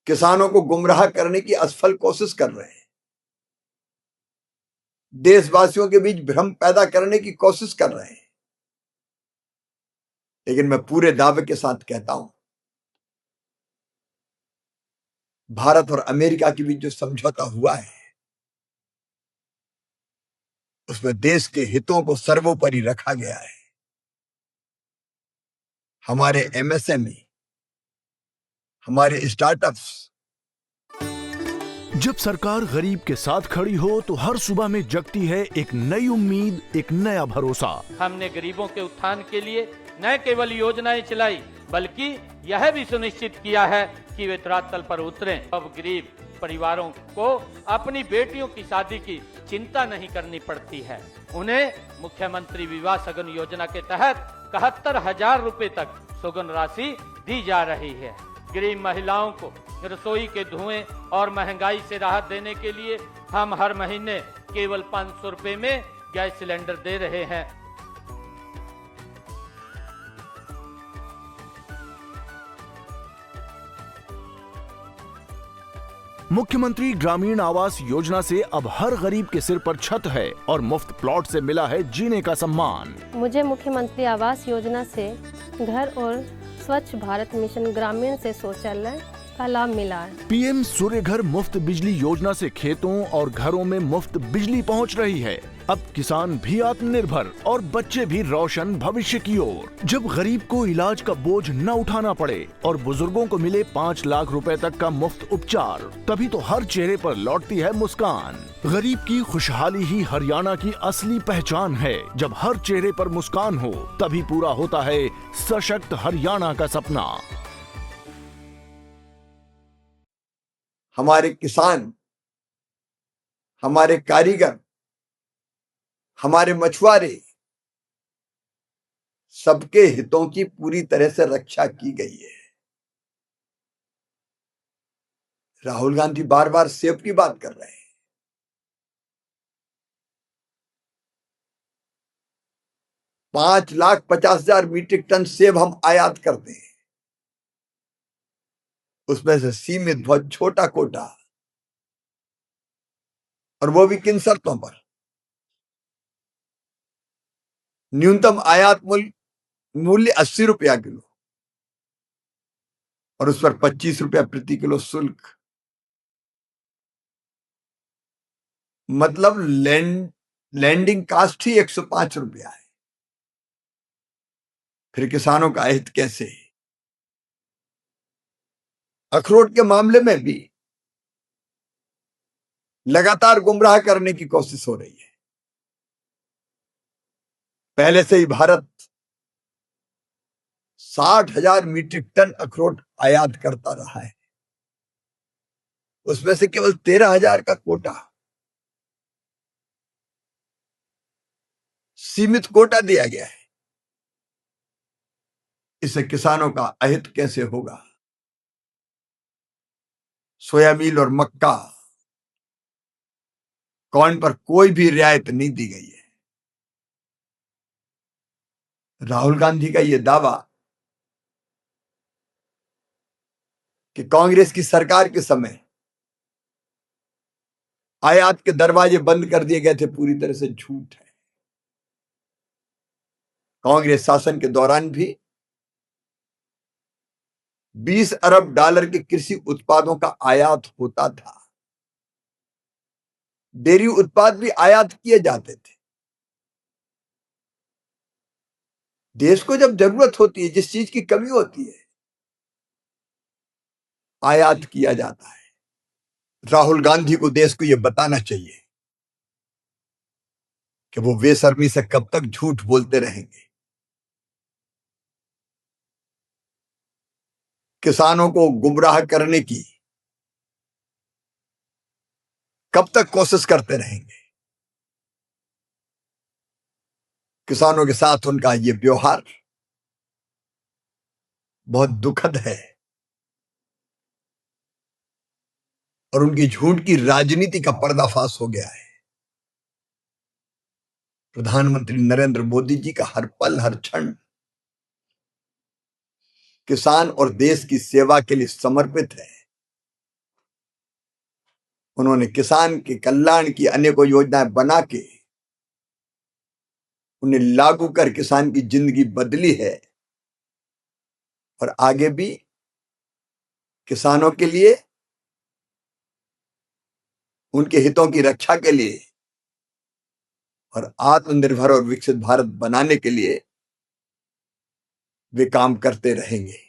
किसानों को गुमराह करने की असफल कोशिश कर रहे हैं, देशवासियों के बीच भ्रम पैदा करने की कोशिश कर रहे हैं। लेकिन मैं पूरे दावे के साथ कहता हूं, भारत और अमेरिका के बीच जो समझौता हुआ है उसमें देश के हितों को सर्वोपरि रखा गया है। हमारे एमएसएमई, हमारे स्टार्टअप्स। जब सरकार गरीब के साथ खड़ी हो तो हर सुबह में जगती है एक नई उम्मीद, एक नया भरोसा। हमने गरीबों के उत्थान के लिए न केवल योजनाएं चलाई, बल्कि यह भी सुनिश्चित किया है कि वे धरातल पर उतरें। अब गरीब परिवारों को अपनी बेटियों की शादी की चिंता नहीं करनी पड़ती है। उन्हें मुख्यमंत्री विवाह सगन योजना के तहत 71,000 रुपए तक सुगन राशि दी जा रही है। गरीब महिलाओं को रसोई के धुएं और महंगाई से राहत देने के लिए हम हर महीने केवल 500 रुपए में गैस सिलेंडर दे रहे हैं। मुख्यमंत्री ग्रामीण आवास योजना से अब हर गरीब के सिर पर छत है और मुफ्त प्लॉट से मिला है जीने का सम्मान। मुझे मुख्यमंत्री आवास योजना से घर और स्वच्छ भारत मिशन ग्रामीण से शौचालय का लाभ मिला है। पीएम सूर्य घर मुफ्त बिजली योजना से खेतों और घरों में मुफ्त बिजली पहुंच रही है। अब किसान भी आत्मनिर्भर और बच्चे भी रोशन भविष्य की ओर। जब गरीब को इलाज का बोझ न उठाना पड़े और बुजुर्गों को मिले 5 लाख रुपए तक का मुफ्त उपचार, तभी तो हर चेहरे पर लौटती है मुस्कान। गरीब की खुशहाली ही हरियाणा की असली पहचान है। जब हर चेहरे पर मुस्कान हो, तभी पूरा होता है सशक्त हरियाणा का सपना। हमारे किसान, हमारे कारीगर, हमारे मछुआरे, सबके हितों की पूरी तरह से रक्षा की गई है। राहुल गांधी बार बार सेब की बात कर रहे हैं। 5,50,000 मीट्रिक टन सेब हम आयात करते हैं। उसमें से सीमित बहुत छोटा कोटा, और वो भी किन शर्तों पर? न्यूनतम आयात मूल्य 80 रुपया किलो और उस पर 25 रुपया प्रति किलो शुल्क। मतलब लैंडिंग कास्ट ही 105 रुपया है। फिर किसानों का हित कैसे? अखरोट के मामले में भी लगातार गुमराह करने की कोशिश हो रही है। पहले से ही भारत 60,000 मीट्रिक टन अखरोट आयात करता रहा है। उसमें से केवल 13,000 का कोटा, सीमित कोटा दिया गया है। इससे किसानों का अहित कैसे होगा? सोयाबीन और मक्का, कॉर्न पर कोई भी रियायत नहीं दी गई है। राहुल गांधी का यह दावा कि कांग्रेस की सरकार के समय आयात के दरवाजे बंद कर दिए गए थे, पूरी तरह से झूठ है। कांग्रेस शासन के दौरान भी 20 अरब डॉलर के कृषि उत्पादों का आयात होता था। डेयरी उत्पाद भी आयात किए जाते थे। देश को जब जरूरत होती है, जिस चीज की कमी होती है, आयात किया जाता है। राहुल गांधी को देश को यह बताना चाहिए कि वो बेशर्मी से कब तक झूठ बोलते रहेंगे। किसानों को गुमराह करने की कब तक कोशिश करते रहेंगे। किसानों के साथ उनका ये व्यवहार बहुत दुखद है और उनकी झूठ की राजनीति का पर्दाफाश हो गया है। प्रधानमंत्री नरेंद्र मोदी जी का हर पल हर क्षण किसान और देश की सेवा के लिए समर्पित है। उन्होंने किसान के कल्याण की अनेकों योजनाएं बना के उन्हें लागू कर किसान की जिंदगी बदली है और आगे भी किसानों के लिए, उनके हितों की रक्षा के लिए और आत्मनिर्भर और विकसित भारत बनाने के लिए वे काम करते रहेंगे।